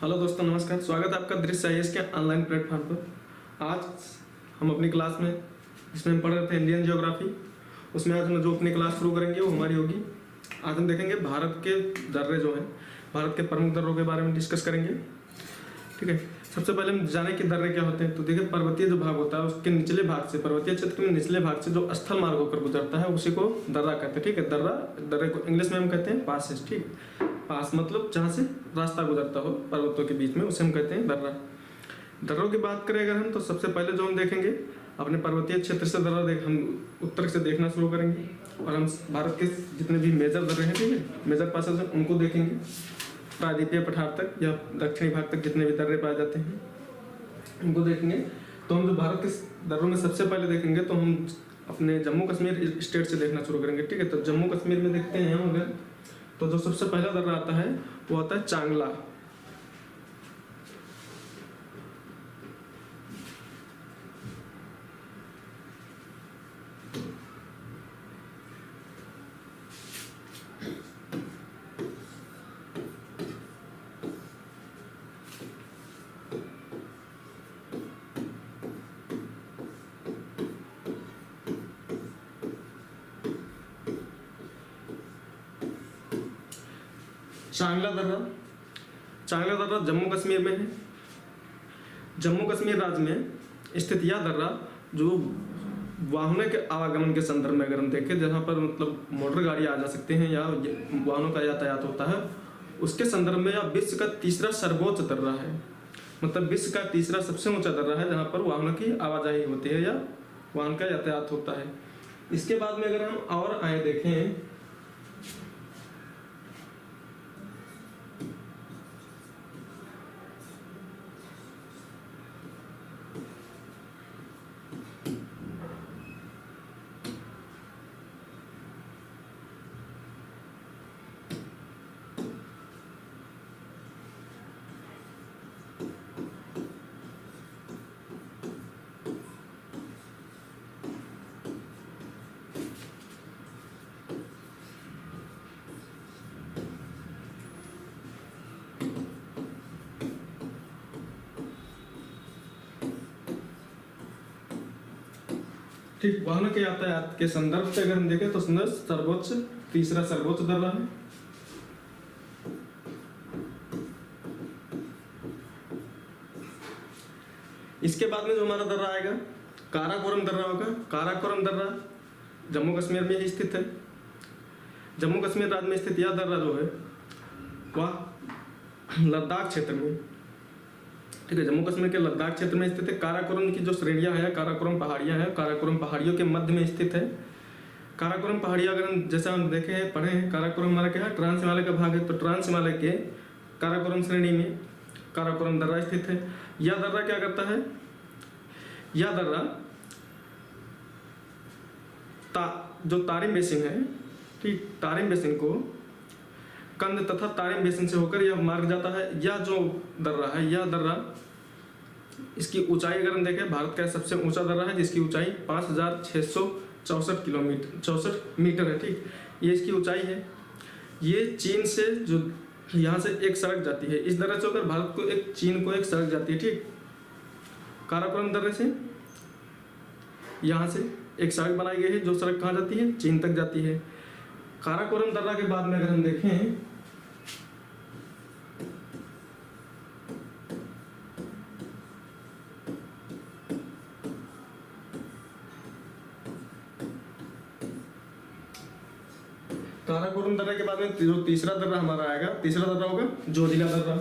Hello दोस्तों, नमस्कार। स्वागत है आपका दृश्य आईएएस के ऑनलाइन प्लेटफॉर्म पर। आज हम अपनी क्लास में जिसमें हम पढ़ रहे थे इंडियन ज्योग्राफी, उसमें आज हम जो अपनी क्लास शुरू करेंगे वो हमारी होगी। आज हम देखेंगे भारत के दर्रे जो हैं, भारत के प्रमुख दर्रों के बारे में डिस्कस करेंगे। ठीक है, सबसे पहले हम जाने कि दर्रे क्या होते हैं। तो देखिए, पर्वतीय जो भाग होता है उसके निचले भाग से, पर्वतीय क्षेत्र में निचले भाग से जो स्थल मार्ग होकर गुजरता है उसी को दर्रा कहते हैं। ठीक है, दर्रे को इंग्लिश में हम कहते हैं पासेस। ठीक, पास मतलब जहाँ से रास्ता गुजरता हो पर्वतों के बीच में, उसे हम कहते हैं दर्रा। दर्रों की बात करें अगर हम, तो सबसे पहले जो हम देखेंगे अपने पर्वतीय क्षेत्र से दर्रा हम उत्तर से देखना शुरू करेंगे और हम भारत के जितने भी मेजर दर्रे हैं, ठीक है, मेजर पासेस हैं, उनको देखेंगे। प्रायद्वीपीय पठार तक या दक्षिणी भाग तक जितने भी दर्रे पाए जाते हैं उनको देखेंगे। तो हम जो भारत के दर्रों में सबसे पहले देखेंगे तो हम अपने जम्मू कश्मीर स्टेट से देखना शुरू करेंगे। ठीक है, तो जम्मू कश्मीर में देखते हैं हम अगर, तो जो सबसे पहला दर्रा आता है वो आता है चांगला। चांगला दर्रा जम्मू कश्मीर में है। जम्मू कश्मीर राज्य में स्थित यह दर्रा जो वाहनों के आवागमन के संदर्भ में अगर हम देखें, जहाँ पर मतलब मोटर गाड़ी आ जा सकते हैं या वाहनों का यातायात होता है, उसके संदर्भ में यह विश्व का तीसरा सर्वोच्च दर्रा है। मतलब विश्व का तीसरा सबसे ऊंचा दर्रा है जहाँ पर वाहनों की आवाजाही होती है या वाहन का यातायात होता है। इसके बाद में अगर हम और आए देखें, ठीक, वाहनों के यातायात के संदर्भ से अगर हम देखें तो तीसरा सर्वोच्च दर्रा है। इसके बाद में जो हमारा दर्रा आएगा काराकोरम दर्रा होगा। काराकोरम दर्रा जम्मू कश्मीर में ही स्थित है। जम्मू कश्मीर राज्य में स्थित यह दर्रा जो है वह लद्दाख क्षेत्र में, ठीक है, जम्मू कश्मीर के लद्दाख क्षेत्र में स्थित है। काराकोरम की जो श्रेणियां हैं, काराकोरम पहाड़ियां हैं, काराकोरम पहाड़ियों के मध्य में स्थित है। काराकोरम पहाड़ियां अगर हम जैसा हम देखे हैं, पढ़े हैं, काराकोरम हमारा क्या है, ट्रांस हिमालय का भाग है। तो ट्रांस हिमालय के काराकोरम श्रेणी में काराकोरम दर्रा स्थित है। यह दर्रा क्या करता है, यह दर्रा जो तारिम बेसिन है, ठीक, तारिम बेसिन को कंद तथा तारिम बेसिन से होकर यह मार्ग जाता है। यह जो दर्रा है, यह दर्रा, इसकी ऊंचाई अगर हम देखें, भारत का सबसे ऊंचा दर्रा है जिसकी ऊंचाई 5664 मीटर है। ठीक, ये इसकी ऊंचाई है। ये चीन से जो यहाँ से एक सड़क जाती है, इस दर्रे से होकर भारत को चीन को एक सड़क जाती है। ठीक, काराकोरम दर्रे से यहाँ से एक सड़क बनाई गई है जो सड़क कहाँ जाती है, चीन तक जाती है। काराकोरम दर्रा के बाद में अगर हम देखें, काराकोरम दर्रा के बाद में जो तीसरा दर्रा हमारा आएगा, तीसरा दर्रा होगा जोजिला दर्रा।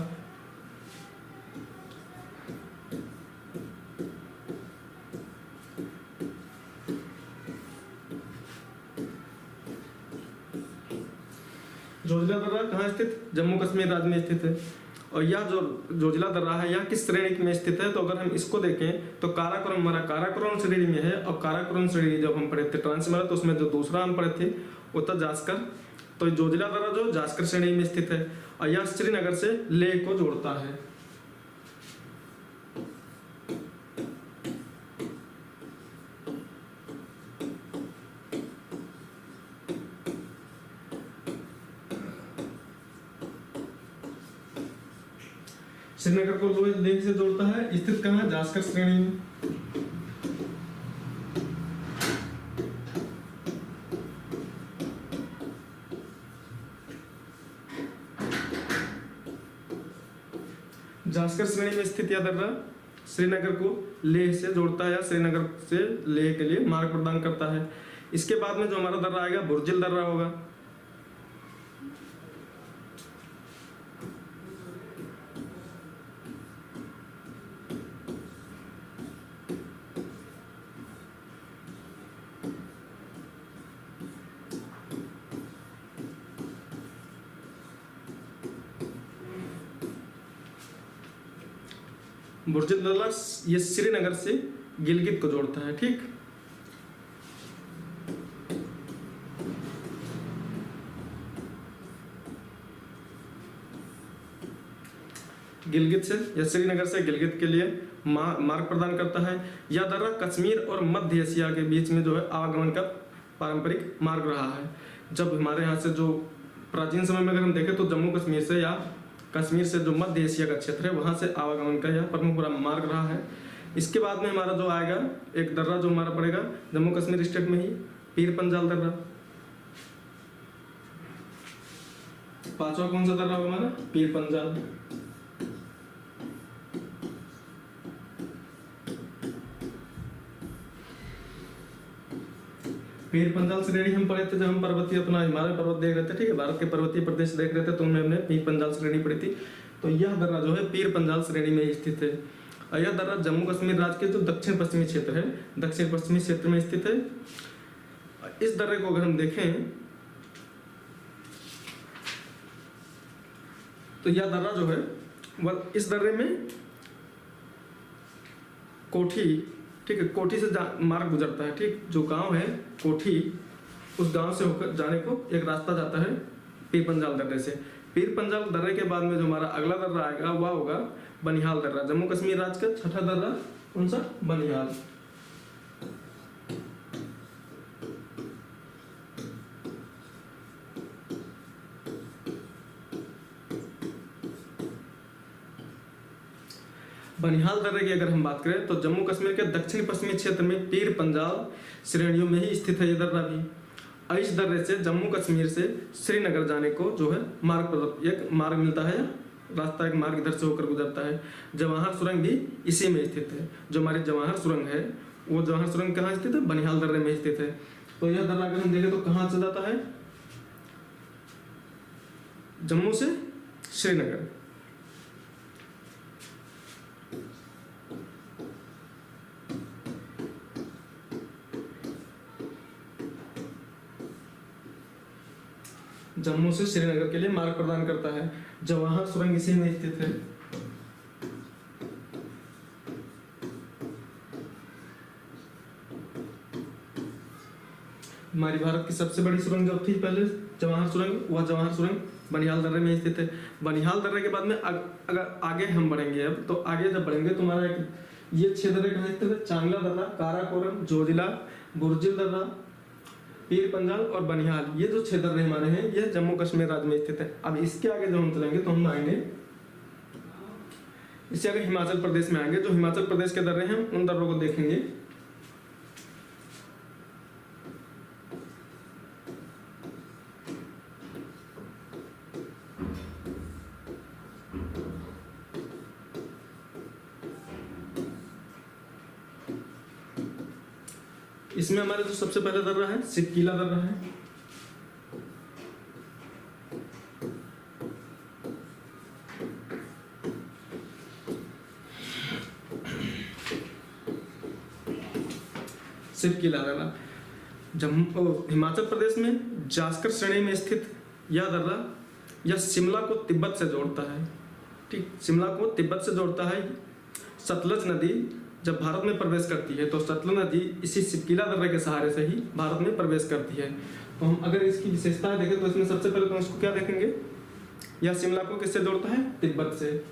जोजिला दर्रा कहाँ स्थित, जम्मू कश्मीर राज्य में स्थित है। और यह जो जोजिला दर्रा है यह किस श्रेणी में स्थित है, तो अगर हम इसको देखें तो काराकोरम हमारा काराकोरम श्रेणी में है। और काराकोरम श्रेणी जब हम पढ़े थे ट्रांस हिमालय, तो उसमें जो दूसरा हम पढ़े थे वो था जास्कर। तो जोजिला दर्रा जो जास्कर श्रेणी में स्थित है और यह श्रीनगर से लेह को जोड़ता है। श्रीनगर को लेह से जोड़ता है, स्थित कहाँ है? जास्कर श्रेणी में। जास्कर श्रेणी में स्थित यह दर्रा श्रीनगर को लेह से जोड़ता है या श्रीनगर से लेह के लिए मार्ग प्रदान करता है। इसके बाद में जो हमारा दर्रा आएगा बुर्जिल दर्रा होगा। बुर्जिल दर्रा ये श्रीनगर से गिलगित को जोड़ता है। ठीक, गिलगित से या श्रीनगर से गिलगित के लिए मार्ग प्रदान करता है। यह दर्रा कश्मीर और मध्य एशिया के बीच में जो है आवागमन का पारंपरिक मार्ग रहा है। जब हमारे यहाँ से जो प्राचीन समय में अगर हम देखें तो जम्मू कश्मीर से या कश्मीर से जो मध्य एशिया का क्षेत्र है वहाँ से आवागमन का यह प्रमुख मार्ग रहा है। इसके बाद में हमारा जो आएगा एक दर्रा जो हमारा पड़ेगा जम्मू कश्मीर स्टेट में ही, पीर पंजाल दर्रा। पांचवा कौन सा दर्रा होगा हमारा? पीर पंजाल। पीर पंजाल श्रेणी हम पढ़े थे जब हम पर्वतीय अपना हिमालय पर्वत देख रहे थे। ठीक है, भारत के पर्वतीय प्रदेश देख रहे थे तो हमने पीर पंजाल श्रेणी पढ़ी थी। तो यह दर्रा जो है पीर पंजाल श्रेणी में स्थित है और यह दर्रा जम्मू कश्मीर राज्य के जो दक्षिण पश्चिमी क्षेत्र है, दक्षिण पश्चिमी क्षेत्र में स्थित है। इस दर्रे को अगर हम देखें तो यह दर्रा जो है वह इस दर्रे में कोठी, ठीक है, कोठी से मार्ग गुजरता है। ठीक, जो गांव है कोठी, उस गांव से होकर जाने को एक रास्ता जाता है पीर पंजाल दर्रे से। पीर पंजाल दर्रे के बाद में जो हमारा अगला दर्रा आएगा वह होगा बनिहाल दर्रा। जम्मू कश्मीर राज्य का छठा दर्रा कौन सा? बनिहाल। बनिहाल दर्रे की अगर हम बात करें तो जम्मू कश्मीर के दक्षिण पश्चिमी क्षेत्र में पीर पंजाल श्रेणियों में ही स्थित है ये दर्रा भी। और इस दर्रे से जम्मू कश्मीर से श्रीनगर जाने को जो है एक मार्ग मिलता है, रास्ता एक मार्ग इधर से होकर गुजरता है। जवाहर सुरंग भी इसी में स्थित है। जो हमारी जवाहर सुरंग है वो जवाहर सुरंग कहाँ स्थित है? बनिहाल दर्रे में स्थित है। तो यह दर्रा अगर हम देखें तो कहाँ से जाता है? जम्मू से श्रीनगर। जम्मू से श्रीनगर के लिए मार्ग प्रदान करता है। जवाहर सुरंग इसी में स्थित है। हमारी भारत की सबसे बड़ी सुरंग जो थी पहले जवाहर सुरंग, वह जवाहर सुरंग बनिहाल दर्रे में स्थित है। बनिहाल दर्रे के बाद में अगर आगे हम बढ़ेंगे अब तो आगे जब बढ़ेंगे तो हमारा ये 6 दर्रे कहाँ स्थित है? चांगला दर्रा, काराकोरम, जोजिला, बुर्जिल दर्रा, पीर पंजाल और बनिहाल, ये जो 6 दर्रे हमारे हैं ये जम्मू कश्मीर राज्य में स्थित है। अब इसके आगे जब हम चलेंगे तो हम आएंगे, इससे आगे हिमाचल प्रदेश में आएंगे। जो हिमाचल प्रदेश के दर्रे हैं उन दर्रों को देखेंगे। इसमें हमारे जो सबसे पहले दर्रा है सिपकीला दर्रा है। सिपकीला दर्रा हिमाचल प्रदेश में जास्कर श्रेणी में स्थित यह दर्रा यह शिमला को तिब्बत से जोड़ता है। ठीक, शिमला को तिब्बत से जोड़ता है। सतलज नदी जब भारत में प्रवेश करती है तो सतलज नदी इसी सिपकीला दर्रे के सहारे से ही भारत में प्रवेश करती है। तो हम अगर इसकी विशेषताएं देखें तो इसमें सबसे पहले तो इसको क्या देखेंगे, यह शिमला को किससे जोड़ता है? तिब्बत से।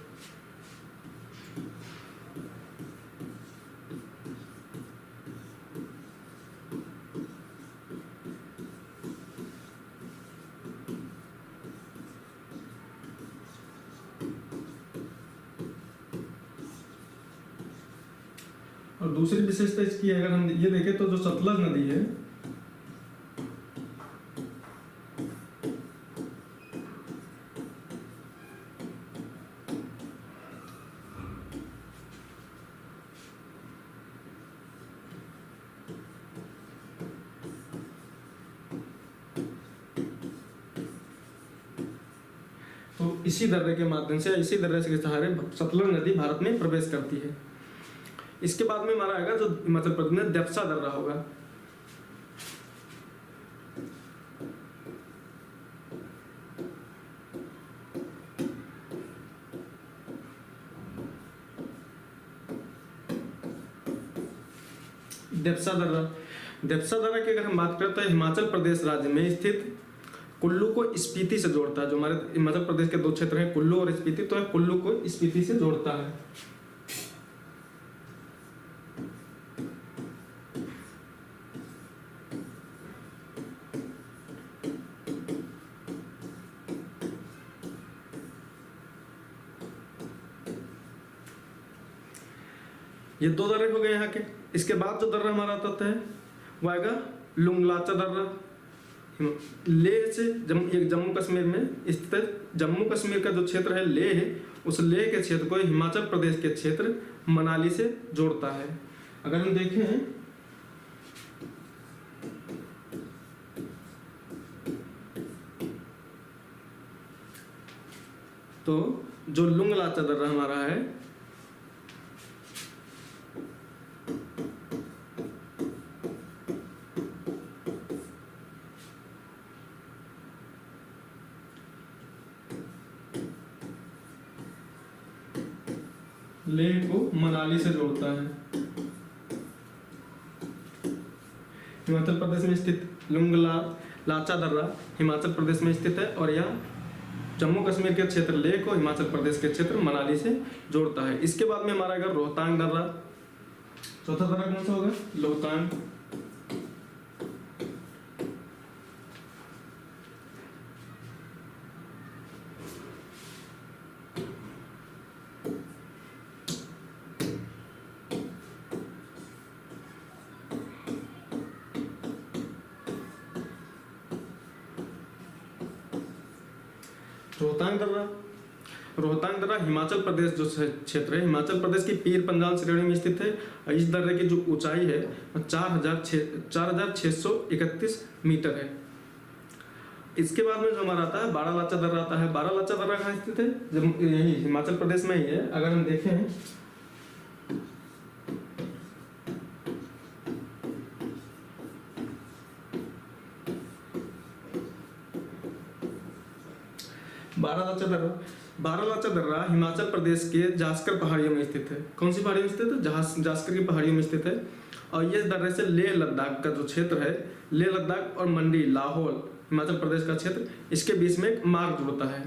और दूसरी विशेषता इसकी अगर हम ये देखें तो जो सतलज नदी है, तो इसी दर्रे के माध्यम से, इसी दर्रे के सहारे सतलज नदी भारत में प्रवेश करती है। इसके बाद में हमारा आएगा जो हिमाचल प्रदेश में देवसा दर्रा होगा। देवसा दर्रा, देवसा दर्रा की अगर हम बात करें तो हिमाचल प्रदेश राज्य में स्थित कुल्लू को स्पीति से जोड़ता है। जो हमारे हिमाचल प्रदेश के दो क्षेत्र हैं कुल्लू और स्पीति, तो कुल्लू को स्पीति से जोड़ता है। ये दो दर्रे हो गए यहाँ के। इसके बाद जो दर्रा हमारा आता है वो आएगा लुंगलाचा दर्रा। लेह से जम्मू कश्मीर में स्थित, जम्मू कश्मीर का जो क्षेत्र है लेह है, उस लेह के क्षेत्र को हिमाचल प्रदेश के क्षेत्र मनाली से जोड़ता है। अगर हम देखें तो जो लुंगलाचा दर्रा हमारा है लेह को मनाली से जोड़ता है। हिमाचल प्रदेश में स्थित लुंगलाचा दर्रा हिमाचल प्रदेश में स्थित है और यह जम्मू कश्मीर के क्षेत्र लेह को हिमाचल प्रदेश के क्षेत्र मनाली से जोड़ता है। इसके बाद में हमारा अगर रोहतांग दर्रा, चौथा दर्रा कौन सा होगा? रोहतांग। रोहतांग दर्रा, रोहतांग दर्रा हिमाचल प्रदेश जो क्षेत्र है, हिमाचल प्रदेश की पीर पंजाल श्रेणी में स्थित है। इस दर्रे की जो ऊंचाई है 4631 मीटर है। इसके बाद में जो हमारा आता है बारालाचा दर्रा आता है। बारालाचा दर्रा कहाँ स्थित है? जब यही हिमाचल प्रदेश में ही है। अगर हम देखें बारालाचा दर्रा, बारालाचा दर्रा हिमाचल प्रदेश के जास्कर पहाड़ियों में स्थित है। कौन सी पहाड़ियों में स्थित है? जास्कर की पहाड़ियों में स्थित है। और ये दर्रे से लेह लद्दाख का जो क्षेत्र है, लेह लद्दाख और मंडी लाहौल हिमाचल प्रदेश का क्षेत्र, इसके बीच में एक मार्ग जुड़ता है।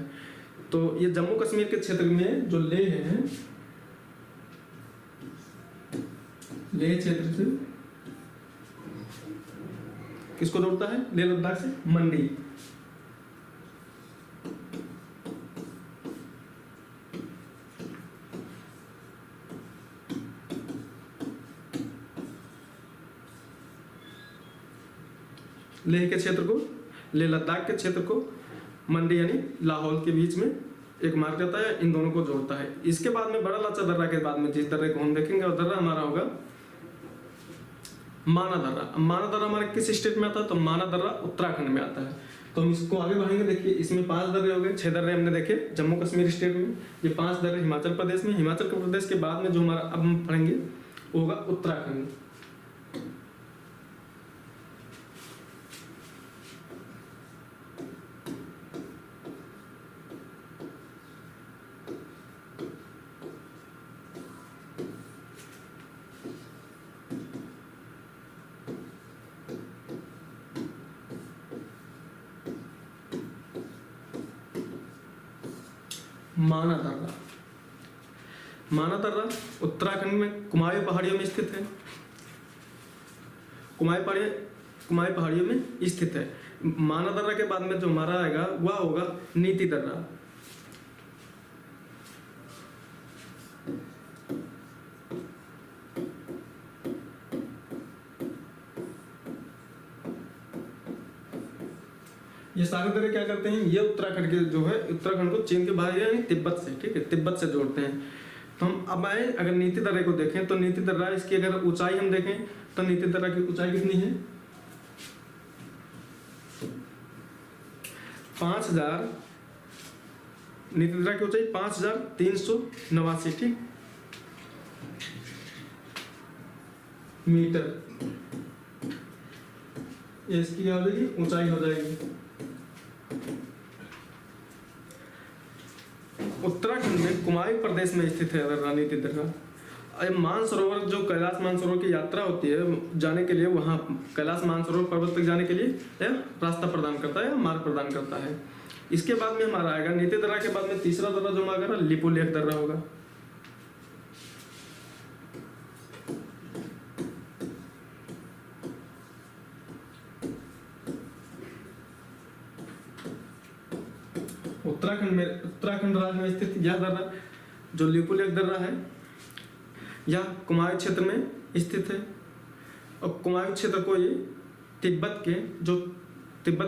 तो ये जम्मू कश्मीर के क्षेत्र में जो लेह है, लेह क्षेत्र से किसको जोड़ता है? लेह लद्दाख से मंडी। लेह के क्षेत्र को, लेह लद्दाख के क्षेत्र को मंडी यानी लाहौल के बीच में एक मार्ग जाता है, इन दोनों को जोड़ता है। इसके बाद में बारालाचा दर्रा के बाद में जिस दर्रे को हम देखेंगे वो दर्रा हमारा होगा माना दर्रा। माना दर्रा हमारे किस स्टेट में आता है? तो माना दर्रा उत्तराखंड में आता है। तो हम इसको आगे बढ़ेंगे। देखिए इसमें 5 दर्रे हो गए, 6 दर्रे हमने देखे जम्मू कश्मीर स्टेट में, ये 5 दर्रे हिमाचल प्रदेश में। हिमाचल प्रदेश के बाद में जो हमारा अब हम पढ़ेंगे वो होगा उत्तराखंड। माना दर्रा, माना दर्रा उत्तराखंड में कुमाऊं पहाड़ियों में स्थित है। कुमाऊं पहाड़ियों में स्थित है। माना दर्रा के बाद में जो हमारा आएगा वह होगा नीति दर्रा। ये सारे दर्रे क्या करते हैं, ये उत्तराखंड के जो है, उत्तराखंड को चीन के बाहर यानी तिब्बत से, ठीक है, तिब्बत से जोड़ते हैं। तो हम अब आए, अगर नीति दर्रे को देखें तो नीति दर्रा, इसकी अगर ऊंचाई हम देखें तो नीति दर्रा की ऊंचाई कितनी है, 5000, नीति दर्रा की ऊंचाई 5389, ठीक, मीटर। ये इसकी क्या हो जाएगी, ऊंचाई हो जाएगी। उत्तराखंड में कुमाऊं प्रदेश में स्थित है दर्रा, नीति दर्रा। मानसरोवर, जो कैलाश मानसरोवर की यात्रा होती है जाने के लिए, वहाँ कैलाश मानसरोवर पर्वत तक जाने के लिए यह रास्ता प्रदान करता है, मार्ग प्रदान करता है। इसके बाद में हमारा आएगा नीति दर्रा के बाद में तीसरा दर्रा जो हमारा लिपुलेख दर्रा होगा। उत्तराखंड राज्य में स्थित यह दर्रा जो लिपुलेख दर्रा है, यह कुमाऊं क्षेत्र में स्थित है। और कुमाऊं क्षेत्र को ये तिब्बत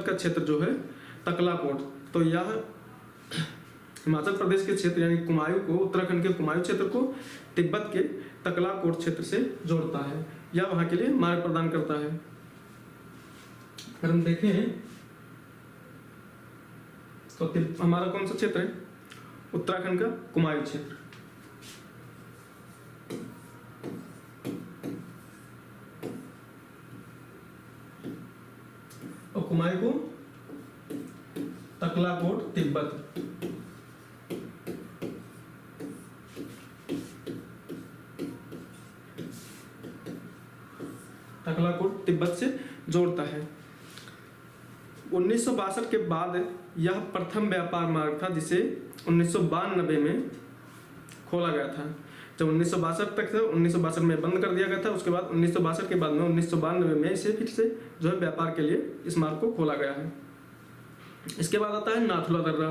का क्षेत्र जो है तकलाकोट, तो यह हिमाचल प्रदेश के क्षेत्र यानी कुमाऊं को, उत्तराखंड के कुमाऊं क्षेत्र को तिब्बत के तकलाकोट क्षेत्र से जोड़ता है, या वहां के लिए मार्ग प्रदान करता है। अगर हम देखें तो हमारा कौन सा क्षेत्र है, उत्तराखंड का कुमाऊं क्षेत्र। और कुमाऊं को तकलाकोट तिब्बत, तकलाकोट तिब्बत से जोड़ता है। 1962 के बाद यह प्रथम व्यापार मार्ग था जिसे 1992 में खोला गया था। जब 1962 तक था, 1962 में बंद कर दिया गया था। उसके बाद 1962 के बाद में 1992 में इसे फिर से जो है व्यापार के लिए इस मार्ग को खोला गया है। इसके बाद आता है नाथुला दर्रा।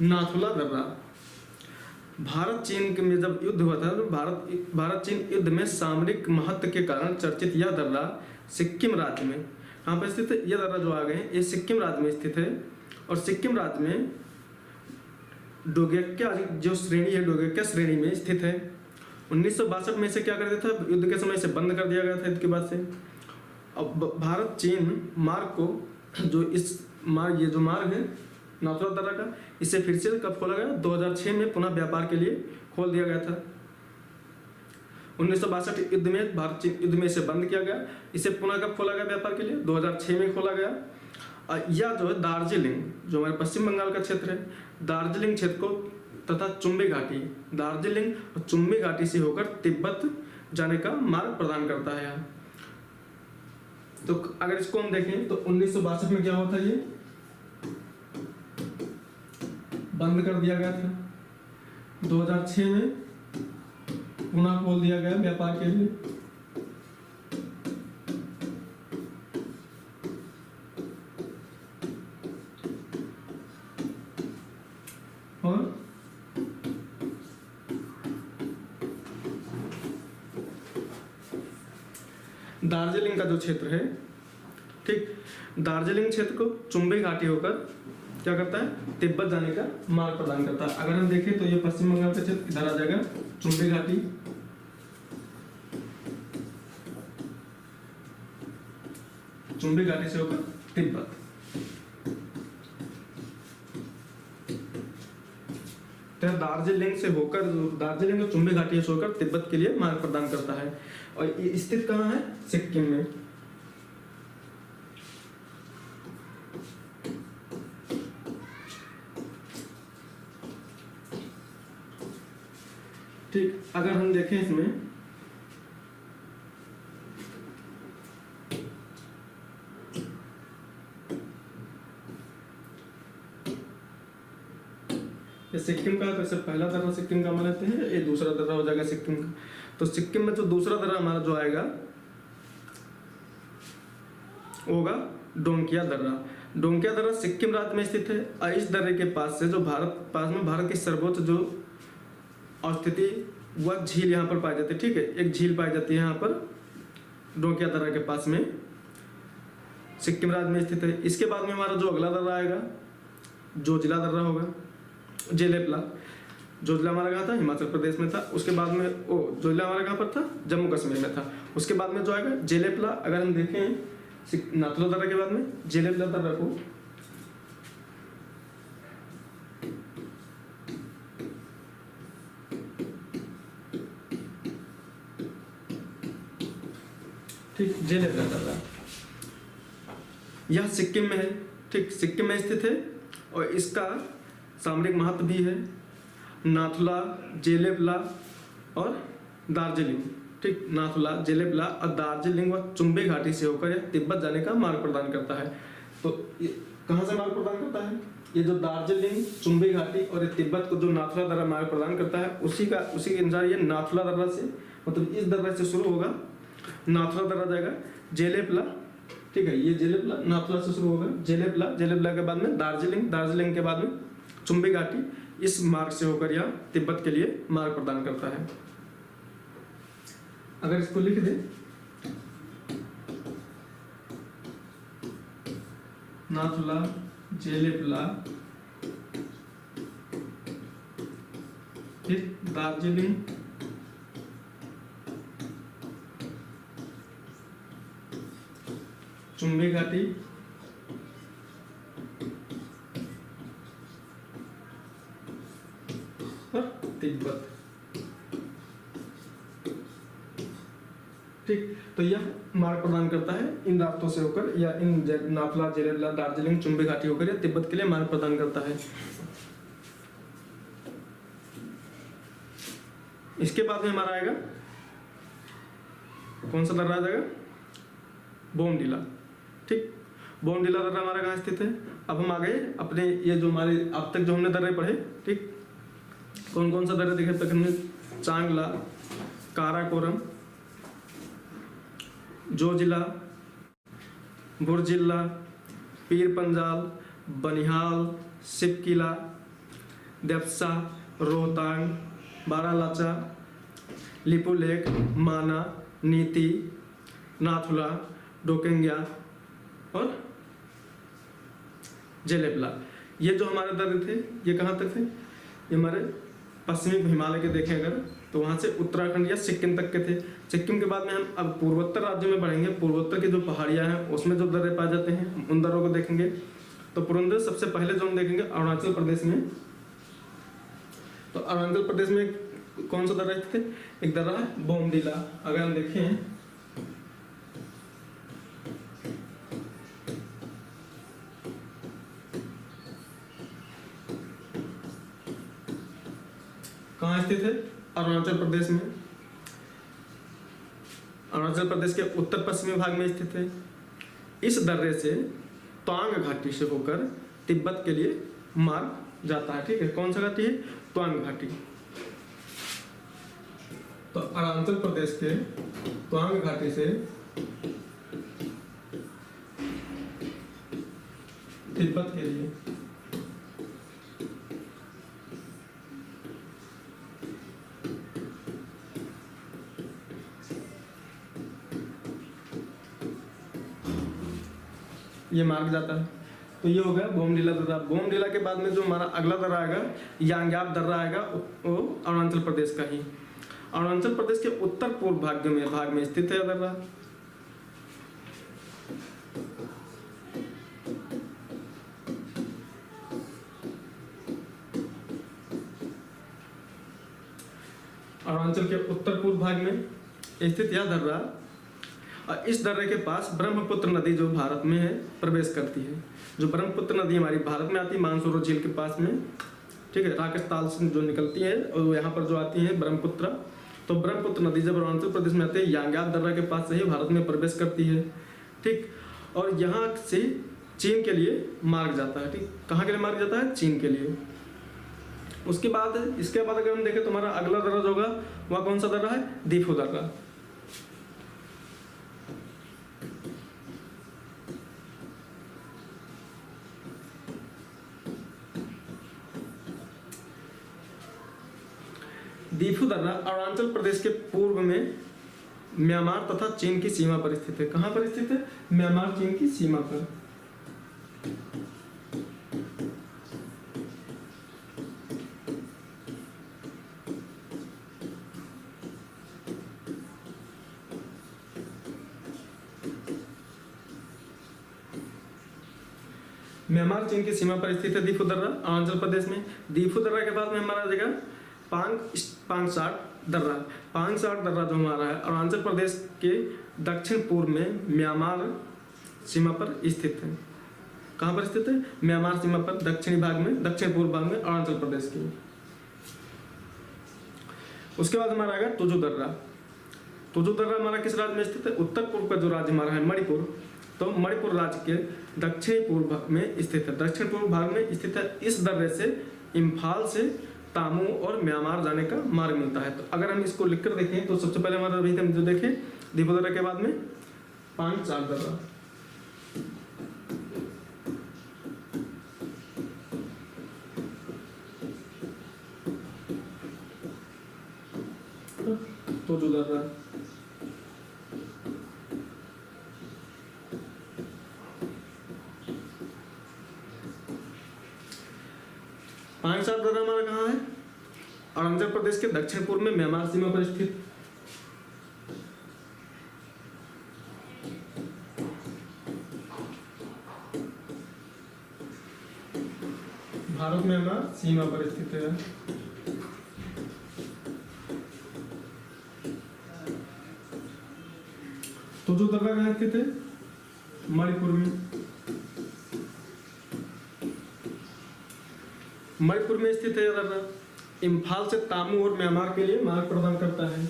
नाथुला दर्रा, भारत चीन में जब युद्ध हुआ था तो भारत चीन युद्ध में सामरिक महत्व के कारण चर्चित यह दर्रा सिक्किम राज्य में, कहाँ पर स्थित है, यह दर्रा जो आ गए हैं ये सिक्किम राज्य में स्थित है। और सिक्किम राज्य में डोगेक्या जो श्रेणी है, डोगेक्या श्रेणी में स्थित है। 1962 में से क्या कर दिया था, युद्ध के समय से बंद कर दिया गया था युद्ध के बाद से। अब भारत चीन मार्ग को जो इस मार्ग, ये जो मार्ग है नाथुला दर्रा का, इसे फिर से कब खोला गया, 2006 में पुनः व्यापार के लिए खोल दिया गया था। 1962 युद्ध में भारत चीन युद्ध में इसे बंद किया गया, इसे पुनः कब खोला गया व्यापार के लिए, 2006 में खोला गया। यह जो है दार्जिलिंग, जो हमारे पश्चिम बंगाल का क्षेत्र है, दार्जिलिंग क्षेत्र को तथा चुम्बी घाटी, दार्जिलिंग और चुम्बी घाटी से होकर तिब्बत जाने का मार्ग प्रदान करता है यहाँ। तो अगर इसको हम देखें तो 1962 में क्या होता है, ये बंद कर दिया गया था। 2006 में पुनः खोल दिया गया व्यापार के लिए। और दार्जिलिंग का जो क्षेत्र है, ठीक, दार्जिलिंग क्षेत्र को चुम्बी घाटी होकर क्या करता है, तिब्बत जाने का मार्ग प्रदान करता है। अगर हम देखें तो ये पश्चिम बंगाल का क्षेत्र इधर आ जाएगा, चुम्बी घाटी, चुम्बी घाटी से होकर तिब्बत। तो दार्जिलिंग से होकर, दार्जिलिंग और चुम्बी घाटी से होकर तिब्बत के लिए मार्ग प्रदान करता है। और ये स्थित कहाँ है, सिक्किम में। ठीक, अगर हम देखें इसमें ये सिक्किम का, तो पहला दर्रा सिक्किम का मानते हैं, ये दूसरा दर्रा हो जाएगा सिक्किम का। तो सिक्किम में जो दूसरा दर्रा हमारा जो आएगा वो होगा डोंकिया दर्रा। डोंकिया दर्रा सिक्किम राज्य में स्थित है और इस दर्रे के पास से जो भारत की सर्वोच्च जो स्थिति वह झील यहाँ पर पाई जाती है। ठीक है, एक झील पाई जाती है यहाँ पर डोंकिया दर्रा के पास में, सिक्किम राज्य में स्थित है। इसके बाद में हमारा जो अगला दर्रा आएगा जोजिला दर्रा होगा, जेलेपला। जोजिला हमारा कहाँ था? हिमाचल प्रदेश में था। उसके बाद में जोजिला हमारा कहाँ पर था? जम्मू कश्मीर में था। उसके बाद में जो आएगा जेलेपला, अगर हम देखें नाथुला दर्रा के बाद में जेलेपला दर्रा को ठीक, जेलेपला दर्रा यह सिक्किम में है। ठीक, सिक्किम में स्थित है और इसका सामरिक महत्व भी है। नाथुला, जेलेपला और दार्जिलिंग। ठीक, नाथुला, जेलेपला और दार्जिलिंग व चुंबे घाटी से होकर यह तिब्बत जाने का मार्ग प्रदान करता है। तो कहाँ से मार्ग प्रदान करता है? ये जो दार्जिलिंग, चुंबे घाटी और ये तिब्बत को जो नाथुला दर्रा मार्ग प्रदान करता है, उसी के अनुसार ये नाथुला दर्रा से, मतलब इस दर्रा से शुरू होगा, नाथुला दर्रा जाएगा जेलेपला। ठीक है, ये जेलेपला नाथुला से शुरू होगा, जेलेपला, जेलेपला के बाद में दार्जिलिंग, दार्जिलिंग के बाद में चुंबी घाटी, इस मार्ग से होकर यह तिब्बत के लिए मार्ग प्रदान करता है। अगर इसको लिख दे नाथुला, जेलेपला, फिर दार्जिलिंग, चुंबी घाटी और तिब्बत। ठीक, तो यह मार्ग प्रदान करता है इन रास्तों से होकर, या इन नाथुला, जेलेपला, दार्जिलिंग, चुंबी घाटी होकर यह तिब्बत के लिए मार्ग प्रदान करता है। इसके बाद में हमारा आएगा कौन सा दर्रा आ जाएगा? बोमडिला। ठीक, बोमडिला दर्रा हमारा कहाँ स्थित है? अब हम आ गए अपने ये जो हमारे अब तक जो हमने दर्रे पढ़े। ठीक, कौन कौन सा दर्रे देखे तक हमने? चांगला, काराकोरम, जोजिला, बुर्जिला, पीर पंजाल, बनिहाल, सिपकिला, देप्सा, रोहतांग, बारालाचा, लिपुलेख, माना, नीति, नाथुला, डोकेंग्या और जेलेपला। ये जो हमारे दर्रे थे ये कहाँ तक थे? ये हमारे पश्चिमी हिमालय के देखें अगर, तो वहाँ से उत्तराखंड या सिक्किम तक के थे। सिक्किम के बाद में हम अब पूर्वोत्तर राज्यों में बढ़ेंगे। पूर्वोत्तर की जो पहाड़ियाँ हैं उसमें जो दर्रे पाए जाते हैं उन दर्रों को देखेंगे। तो पुरंदर सबसे पहले जो हम देखेंगे अरुणाचल प्रदेश में। तो अरुणाचल प्रदेश में कौन सा दर्रा थे? एक दर्रा है बोमडिला। अगर हम देखें कहाँ स्थित है? अरुणाचल प्रदेश में। अरुणाचल प्रदेश के उत्तर पश्चिमी भाग में स्थित है। इस दर्रे से तवांग घाटी से होकर तिब्बत के लिए मार्ग जाता है। ठीक है, कौन सा घाटी है? तवांग घाटी। तो अरुणाचल प्रदेश के तवांग घाटी से तिब्बत के लिए ये मार्ग जाता है। तो ये हो गया बोमडिला दर्रा। बोमडिला के बाद में जो हमारा अगला दर्रा आएगा यांग्याप दर्रा आएगा, वो अरुणाचल प्रदेश का ही, अरुणाचल प्रदेश के उत्तर पूर्व भाग में स्थित है दर्रा। अरुणाचल के उत्तर पूर्व भाग में स्थित यह दर्रा, और इस दर्रे के पास ब्रह्मपुत्र नदी जो भारत में है प्रवेश करती है। जो ब्रह्मपुत्र नदी हमारी भारत में आती है मानसरोवर झील के पास में। ठीक है, राकेशताल से जो निकलती है और यहाँ पर जो आती है ब्रह्मपुत्र। तो ब्रह्मपुत्र नदी जब अरुणाचल प्रदेश में आती है यांग्याप दर्रा के पास से ही भारत में प्रवेश करती है। ठीक, और यहाँ से चीन के लिए मार्ग जाता है। ठीक, कहाँ के लिए मार्ग जाता है? चीन के लिए। उसके बाद इसके बाद अगर हम देखें तो हमारा अगला दर्रा जो होगा वह कौन सा दर्रा है? दीफू दर्रा। दीफू दर्रा अरुणाचल प्रदेश के पूर्व में म्यांमार तथा चीन की सीमा पर स्थित है। कहाँ पर स्थित है? म्यांमार चीन की सीमा पर। म्यांमार चीन की सीमा पर स्थित है दीफू दर्रा अरुणाचल प्रदेश में। दीफू दर्रा के बाद में हमारा आ जाएगा पांगसाट दर्रा। पांगसाट दर्रा जो हमारा है अरुणाचल प्रदेश के दक्षिण पूर्व में म्यांमार सीमा पर स्थित है। कहाँ पर स्थित है? म्यांमार सीमा पर दक्षिणी भाग में, दक्षिण पूर्व भाग में अरुणाचल प्रदेश की। उसके बाद हमारा आएगा तुजू दर्रा। तुजू दर्रा हमारा किस राज्य में स्थित है? उत्तर पूर्व का जो राज्य हमारा है मणिपुर, तो मणिपुर राज्य के दक्षिण पूर्व में स्थित है, दक्षिण पूर्व भाग में स्थित है। इस दर्रे से इम्फाल से तामू और म्यांमार जाने का मार्ग मिलता है। तो अगर हम इसको लिखकर देखें तो सबसे पहले हमारा अभी हम जो देखें दीफू दर्रा के बाद में पांगसाट दर्रा, तुजू दर्रा, पांगसाट दर्रा हमारा कहाँ है? अरुणाचल प्रदेश के दक्षिण पूर्व में म्यांमार सीमा पर स्थित। भारत म्यांमार सीमा पर स्थित है। तुजू दर्रा कहाँ स्थित है? मणिपुर में। मणिपुर में स्थित है यह दर्रा। इम्फाल से तामू और म्यांमार के लिए मार्ग प्रदान करता है।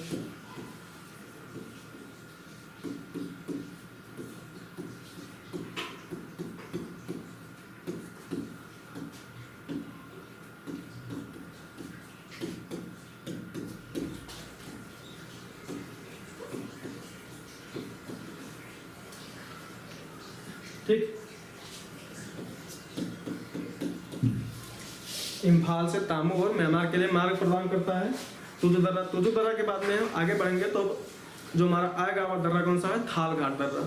ठीक, इम्फाल से तामू और म्यांमार के लिए मार्ग प्रदान करता है तुजू दर्रा। तुजू दर्रा के बाद में हम आगे बढ़ेंगे तो जो हमारा आएगा और दर्रा कौन सा है? थाल घाट दर्रा।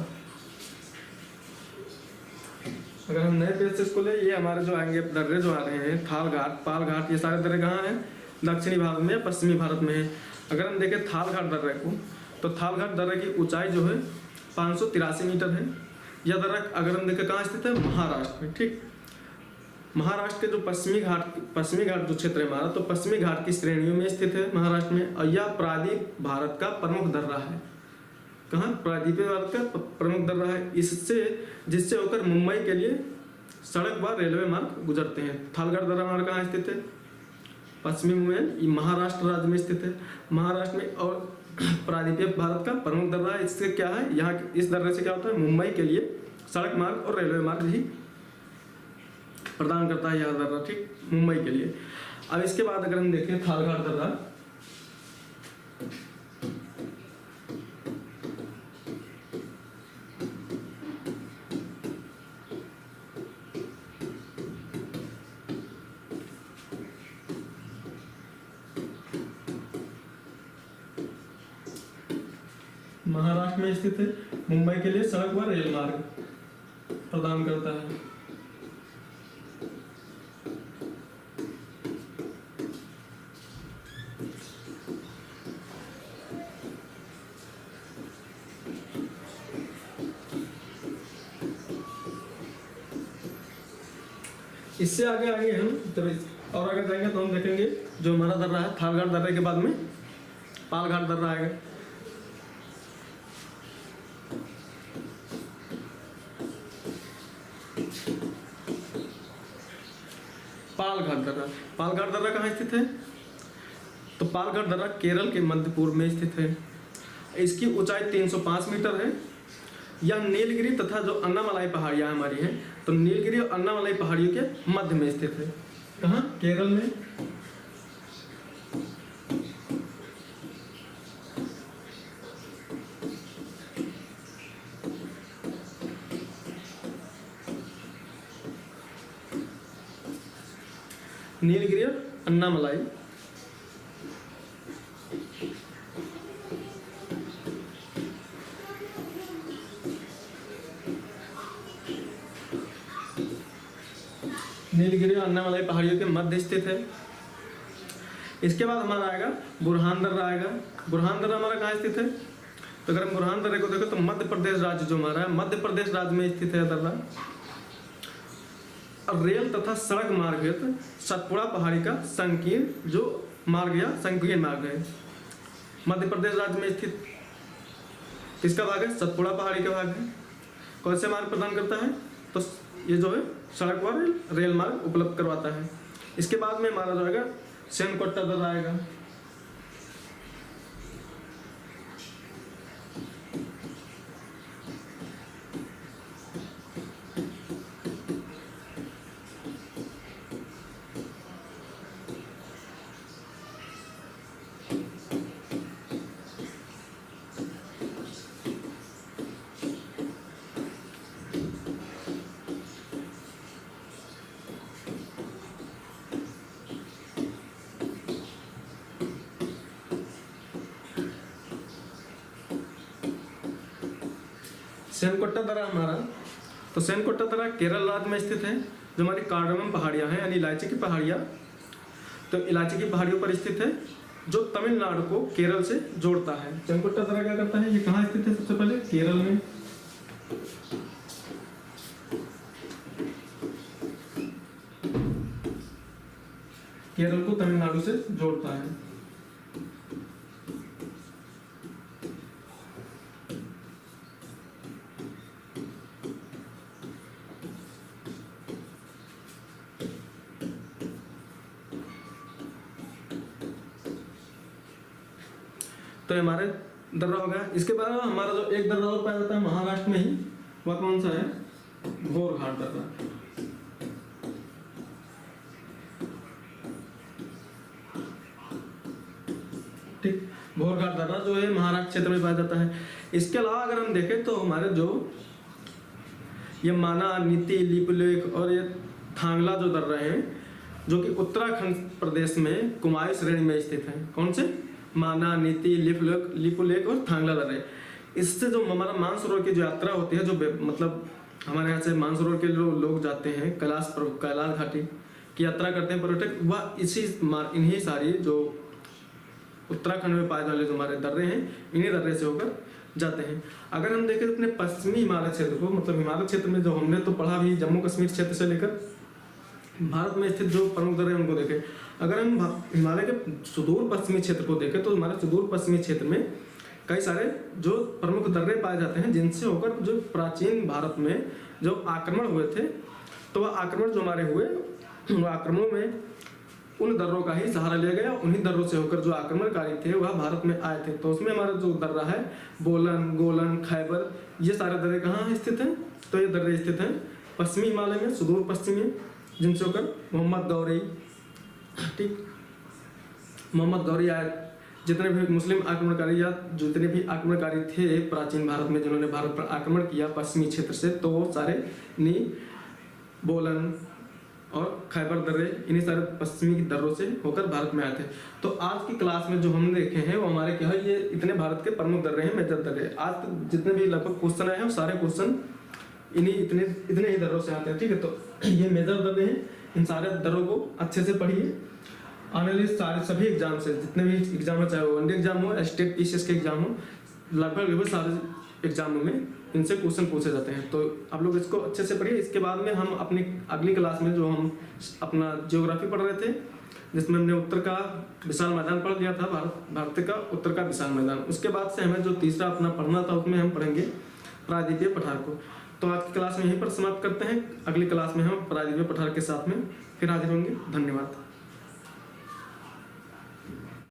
अगर हम नए पेज से इसको ले, ये हमारे जो आएंगे दर्रे जो आ रहे हैं थाल घाट, पाल घाट, ये सारे दर्रे कहाँ हैं? दक्षिणी भारत में या पश्चिमी भारत में है। अगर हम देखें थाल घाट दर्रे को, तो थाल घाट दर्रे की ऊंचाई जो है 583 मीटर है। यह दर्रा अगर हम देखें कहाँ स्थित है? महाराष्ट्र में। ठीक, महाराष्ट्र के जो पश्चिमी घाट जो क्षेत्र है हमारा, तो पश्चिमी घाट की श्रेणियों में स्थित है महाराष्ट्र में। और यह प्रायद्वीप भारत का प्रमुख दर्रा है। कहाँ? प्रायद्वीप भारत का प्रमुख दर्रा है। जिससे होकर मुंबई के लिए सड़क व रेलवे मार्ग गुजरते हैं। थालघाट दर्रा हमारा कहाँ स्थित है? पश्चिमी में, महाराष्ट्र राज्य में स्थित है। महाराष्ट्र में और प्रायद्वीपीय भारत का प्रमुख दर्रा है। इससे क्या है, यहाँ इस दर्रे से क्या होता है? मुंबई के लिए सड़क मार्ग और रेलवे मार्ग ही प्रदान करता है यह दर्रा। ठीक, मुंबई के लिए। अब इसके बाद अगर हम देखें थालघाट दर्रा, महाराष्ट्र में स्थित है, मुंबई के लिए सड़क व रेल मार्ग प्रदान करता है। इससे आगे आगे हम और आगे जाएंगे तो हम देखेंगे जो हमारा दर्रा है थालघाट दर्रे के बाद में पालघाट दर्रा आएगा। पालघाट दर्रा कहाँ स्थित है? तो पालघाट दर्रा केरल के मध्य पूर्व में स्थित है। इसकी ऊंचाई 305 मीटर है। यह नीलगिरी तथा जो अन्नामलाई पहाड़ियाँ हमारी हैं, तो नीलगिरी और अन्नामलाई पहाड़ियों के मध्य में स्थित है। कहाँ? केरल में। नीलगिरी और अन्नामलाई नीलगिरी और अन्नामलाई पहाड़ियों के मध्य स्थित है। इसके बाद हमारा आएगा बुरहान दर्रा आएगा। बुरहान दर्रा हमारा कहाँ स्थित है? तो अगर हम बुरहान दर्रे को देखो तो मध्य प्रदेश राज्य जो हमारा है, मध्य प्रदेश राज्य में स्थित है दर्रा। और रेल तथा सड़क मार्ग हेतु सतपुड़ा पहाड़ी का संकीर्ण जो मार्ग या संकीर्ण मार्ग है, मध्य प्रदेश राज्य में स्थित। किसका भाग है? सतपुड़ा पहाड़ी का भाग है। कौन से मार्ग प्रदान करता है? तो ये जो है सड़क व रेल मार्ग उपलब्ध करवाता है। इसके बाद में हमारा जो आएगा सेनकोट्टा दर्रा आएगा। सेनकोट्टा दर्रा हमारा, तो सेनकोट्टा दर्रा केरल राज्य में स्थित है। जो हमारी कार्डमम पहाड़ियाँ हैं यानी इलायची की पहाड़ियाँ, तो इलायची की पहाड़ियों पर स्थित है जो तमिलनाडु को केरल से जोड़ता है। सेनकोट्टा दर्रा क्या करता है? ये कहाँ स्थित है? सबसे पहले केरल में। केरल को तमिलनाडु से जोड़ता है। तो ये हमारे दर्रा हो गया। इसके बाद हमारा जो एक दर्रा और पाया जाता है महाराष्ट्र में ही, वह कौन सा है? घोरघाट दर्रा। ठीक, घोरघाट दर्रा जो है महाराष्ट्र क्षेत्र में पाया जाता है। इसके अलावा अगर हम देखें तो हमारे जो ये माना, नीति, लिपुलेख और ये थांगला जो दर्रा है, जो कि उत्तराखंड प्रदेश में कुमायूं श्रेणी में स्थित है। कौन से? माना, नीति, लिपुलेख और थांगला दर्रे। इससे जो हमारा मानसरोवर की जो यात्रा होती है, जो मतलब हमारे यहाँ से मानसरोवर के लोग जाते हैं, कैलाश घाटी की यात्रा करते हैं पर्यटक, वह इन्हीं सारी जो उत्तराखंड में पाए जाने जो हमारे दर्रे हैं, इन्हीं दर्रे से होकर जाते हैं। अगर हम देखें अपने पश्चिमी हिमालय क्षेत्र को, मतलब हिमालय क्षेत्र में जो हमने तो पढ़ा भी, जम्मू कश्मीर क्षेत्र से लेकर भारत में स्थित जो प्रमुख दर्रे उनको देखें। अगर हम हिमालय के सुदूर पश्चिमी क्षेत्र को देखें तो हमारे सुदूर पश्चिमी क्षेत्र में कई सारे जो प्रमुख दर्रे पाए जाते हैं, जिनसे होकर जो प्राचीन भारत में जो आक्रमण हुए थे, तो वह आक्रमण जो हमारे हुए, उन आक्रमणों में उन दर्रों का ही सहारा लिया गया। उन्हीं दर्रों से होकर जो आक्रमणकारी थे वह भारत में आए थे। तो उसमें हमारा जो दर्रा है बोलन, गोलन, खैबर, ये सारे दर्रे कहाँ स्थित हैं? तो ये दर्रे स्थित हैं पश्चिमी हिमालय में, सुदूर पश्चिमी, जिनसे होकर मोहम्मद गौरी, ठीक, मोहम्मद गौरी आए। जितने भी मुस्लिम आक्रमणकारी या जितने भी आक्रमणकारी थे प्राचीन भारत में, जिन्होंने भारत पर आक्रमण किया पश्चिमी क्षेत्र से, तो वो सारे नी, बोलन और खैबर दर्रे, इन्हीं सारे पश्चिमी दर्रों से होकर भारत में आए थे। तो आज की क्लास में जो हम देखे हैं वो हमारे क्या है, ये इतने भारत के प्रमुख दर्रे हैं, मेजर दर्रे। आज तक जितने भी लगभग क्वेश्चन आए हैं वो सारे क्वेश्चन इतने ही दर्रों से आते हैं। ठीक है, तो ये मेजर दर्रे हैं। इन सारे दर्रों को अच्छे से पढ़िए। आने वाले सारे सभी एग्जाम से, जितने भी एग्जाम है, चाहे वो वनडे एग्जाम हो, स्टेट पीसीएस के एग्जाम हो, लगभग सारे एग्जामों में इनसे क्वेश्चन पूछे जाते हैं। तो आप लोग इसको अच्छे से पढ़िए। इसके बाद में हम अपनी अगली क्लास में जो हम अपना ज्योग्राफी पढ़ रहे थे, जिसमें हमने उत्तर का विशाल मैदान पढ़ लिया था, भारत का उत्तर का विशाल मैदान, उसके बाद से हमें जो तीसरा अपना पढ़ना था उसमें हम पढ़ेंगे प्रायद्वीपीय पठार को। तो आज की क्लास में यहीं पर समाप्त करते हैं। अगली क्लास में हम प्रायद्वीपीय पठार के साथ में फिर हाजिर होंगे। धन्यवाद।